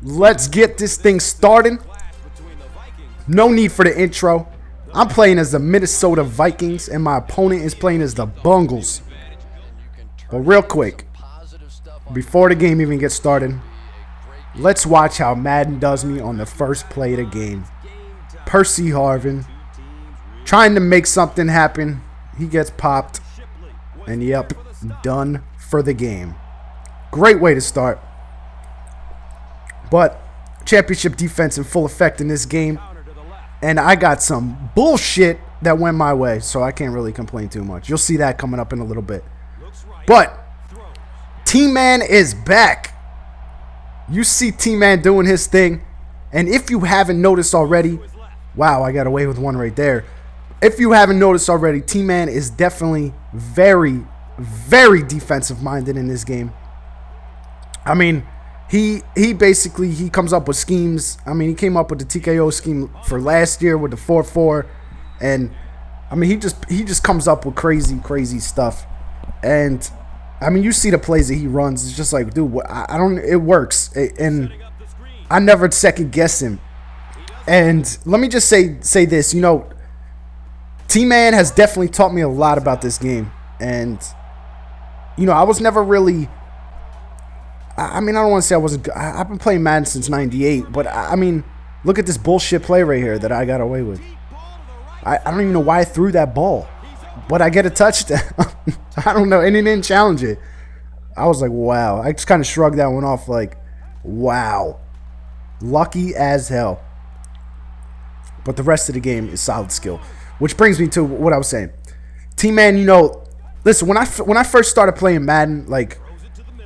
Let's get this thing started. No need for the intro. I'm playing as the Minnesota Vikings, and my opponent is playing as the Bungles. But real quick, before the game even gets started, let's watch how Madden does me on the first play of the game. Percy Harvin trying to make something happen. He gets popped. And yep, done for the game. Great way to start. But championship defense in full effect in this game. And I got some bullshit that went my way, so I can't really complain too much. You'll see that coming up in a little bit. But T-Man is back. You see T-Man doing his thing. And if you haven't noticed already, wow, I got away with one right there. If you haven't noticed already, T-Man is definitely very, very defensive minded in this game. I mean, he basically comes up with schemes. I mean, he came up with the TKO scheme for last year with the 4-4, and I mean, he just comes up with crazy stuff. And I mean, you see the plays that he runs. It's just like, dude, I don't. It works, and I never second guess him. And let me just say this, you know, T-Man has definitely taught me a lot about this game. And, you know, I was never really, I mean, I don't want to say I wasn't, I've been playing Madden since 98, but I mean, look at this bullshit play right here that I got away with. I don't even know why I threw that ball, but I get a touchdown. I don't know, and he didn't challenge it. I was like, wow. I just kind of shrugged that one off like, wow. Lucky as hell. But the rest of the game is solid skill. Which brings me to what I was saying. T-Man, you know, listen, when I first started playing Madden, like,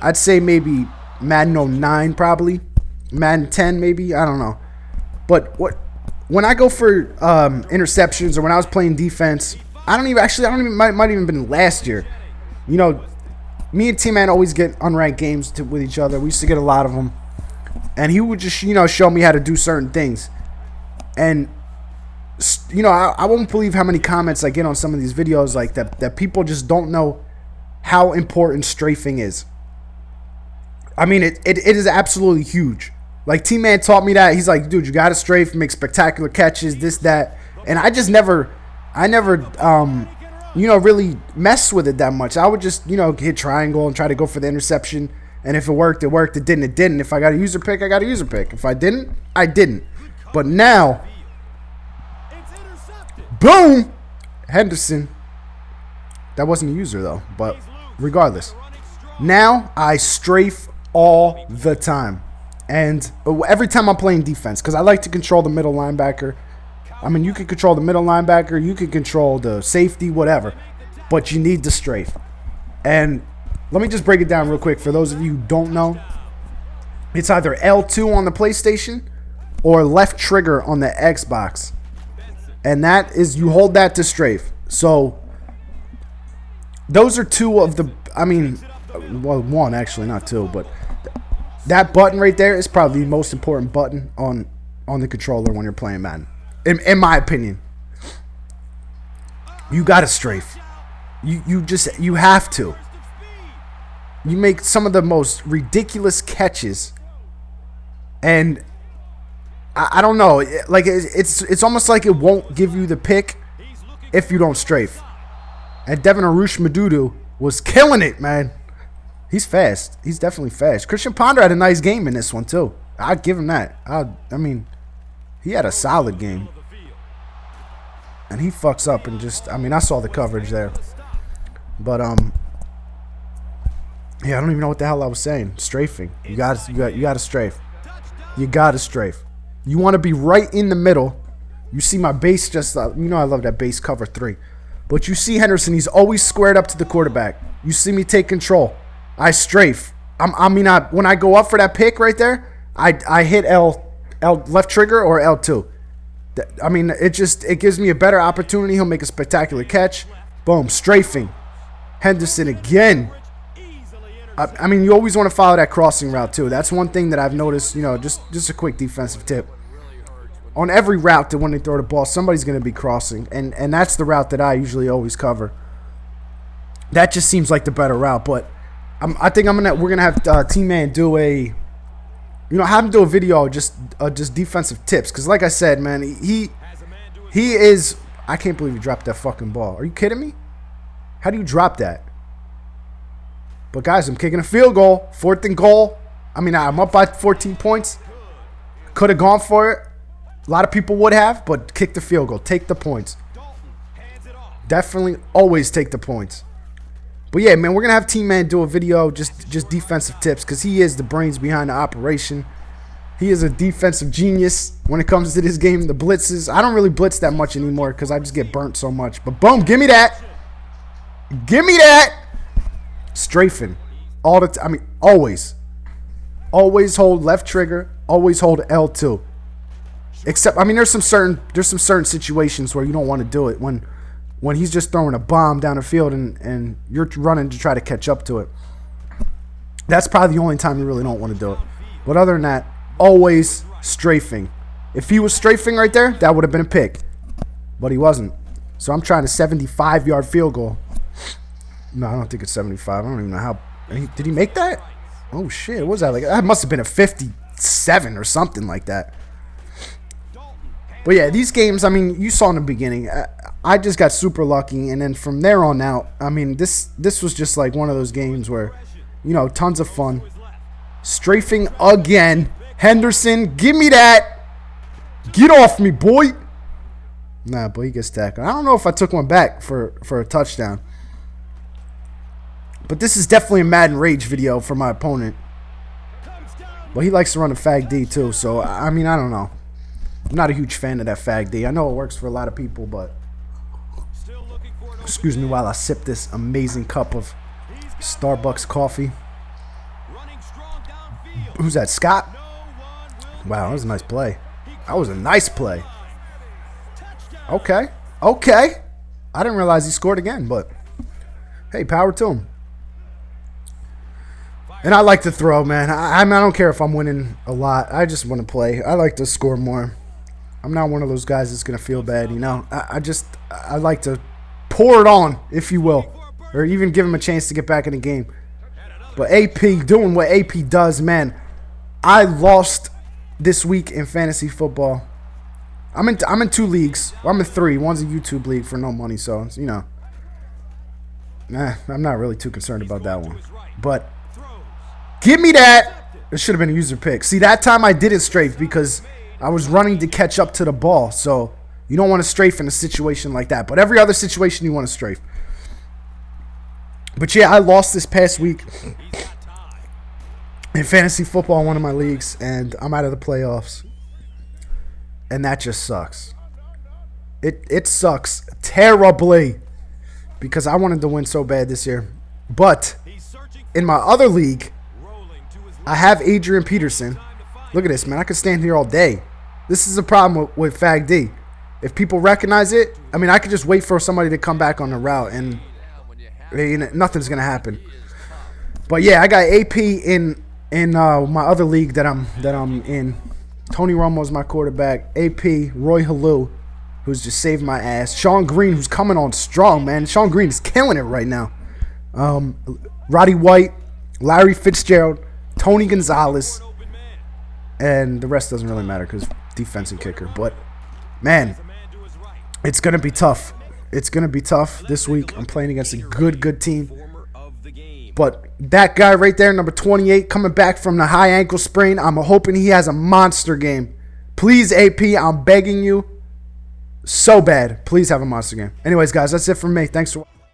I'd say maybe Madden 09 probably. Madden 10 maybe, I don't know. But when I go for interceptions or when I was playing defense, might even been last year. You know, me and T-Man always get unranked games with each other. We used to get a lot of them. And he would just, you know, show me how to do certain things. And you know, I won't believe how many comments I get on some of these videos like that people just don't know how important strafing is. I mean, it is absolutely huge. Like, T-Man taught me that. He's like, dude, you got to strafe, make spectacular catches, this, that. And I never, you know, really mess with it that much. I would just, you know, hit triangle and try to go for the interception. And if it worked, it worked. It didn't, it didn't. If I got a user pick, I got a user pick. If I didn't, I didn't. But now, boom! Henderson. That wasn't a user, though. But regardless. Now, I strafe all the time. And every time I'm playing defense. Because I like to control the middle linebacker. I mean, you can control the middle linebacker. You can control the safety, whatever. But you need the strafe. And let me just break it down real quick. For those of you who don't know. It's either L2 on the PlayStation or left trigger on the Xbox. And that is, you hold that to strafe. So, those are two of the, I mean, well, one actually, not two, but that button right there is probably the most important button on the controller when you're playing Madden. In my opinion. You gotta strafe. You have to. You make some of the most ridiculous catches. And I don't know, like it's almost like it won't give you the pick if you don't strafe. And Devin Arush-Madudu was killing it, man. He's fast. He's definitely fast. Christian Ponder had a nice game in this one too. I'd give him that. I mean, he had a solid game. And he fucks up and just, I mean, I saw the coverage there. But yeah, I don't even know what the hell I was saying. Strafing. You got to strafe. You got to strafe. You want to be right in the middle. You see my base just, you know I love that base cover 3. But you see Henderson, he's always squared up to the quarterback. You see me take control. I strafe. When I go up for that pick right there, I hit L left trigger or L2. I mean, it gives me a better opportunity. He'll make a spectacular catch. Boom, strafing. Henderson again. I mean, you always want to follow that crossing route, too. That's one thing that I've noticed, you know, just a quick defensive tip. On every route that when they throw the ball, somebody's going to be crossing. And that's the route that I usually always cover. That just seems like the better route. But I think we're gonna have T-Man do a You know, have him do a video just defensive tips. Because like I said, man, he is... I can't believe he dropped that fucking ball. Are you kidding me? How do you drop that? But guys, I'm kicking a field goal. 4th and goal. I mean, I'm up by 14 points. Could have gone for it. A lot of people would have, but kick the field goal. Take the points. Definitely always take the points. But yeah, man, we're going to have Team Man do a video, just defensive tips, because he is the brains behind the operation. He is a defensive genius when it comes to this game. The blitzes, I don't really blitz that much anymore because I just get burnt so much. But boom, give me that. Give me that. Strafing. All the time. I mean, always. Always hold left trigger. Always hold L2. Except, I mean, there's some certain situations where you don't want to do it. When he's just throwing a bomb down the field and you're running to try to catch up to it. That's probably the only time you really don't want to do it. But other than that, always strafing. If he was strafing right there, that would have been a pick. But he wasn't. So I'm trying a 75-yard field goal. No, I don't think it's 75. I don't even know how. Did he make that? Oh, shit. What was that? Like, that must have been a 57 or something like that. But yeah, these games, I mean, you saw in the beginning, I just got super lucky. And then from there on out, I mean, this was just like one of those games where, you know, tons of fun. Strafing again. Henderson, give me that. Get off me, boy. Nah, but he gets tackled. I don't know if I took one back for a touchdown. But this is definitely a Madden Rage video for my opponent. But he likes to run a fag D too, so, I mean, I don't know. I'm not a huge fan of that fag D. I know it works for a lot of people, but... Excuse me while I sip this amazing cup of Starbucks coffee. Who's that, Scott? Wow, that was a nice play. That was a nice play. Okay. Okay. I didn't realize he scored again, but... Hey, power to him. And I like to throw, man. I don't care if I'm winning a lot. I just want to play. I like to score more. I'm not one of those guys that's going to feel bad, you know. I like to pour it on, if you will. Or even give him a chance to get back in the game. But AP, doing what AP does, man. I lost this week in fantasy football. I'm in 2 leagues. Well, I'm in 3. One's a YouTube league for no money, so, you know. I'm not really too concerned about that one. But... Give me that. It should have been a user pick. See, that time I didn't strafe because I was running to catch up to the ball. So you don't want to strafe in a situation like that. But every other situation you want to strafe. But yeah, I lost this past week in fantasy football in one of my leagues. And I'm out of the playoffs. And that just sucks. It sucks terribly. Because I wanted to win so bad this year. But in my other league... I have Adrian Peterson. Look at this, man. I could stand here all day. This is a problem with Fag D. If people recognize it, I mean, I could just wait for somebody to come back on the route, and nothing's gonna happen. But yeah, I got AP in my other league that I'm in. Tony Romo's my quarterback. AP, Roy Halou, who's just saved my ass. Sean Green, who's coming on strong, man. Sean Green is killing it right now. Roddy White, Larry Fitzgerald, Tony Gonzalez, and the rest doesn't really matter because defense and kicker. But, man, it's going to be tough. It's going to be tough this week. I'm playing against a good team. But that guy right there, number 28, coming back from the high ankle sprain, I'm hoping he has a monster game. Please, AP, I'm begging you so bad. Please have a monster game. Anyways, guys, that's it from me. Thanks for watching.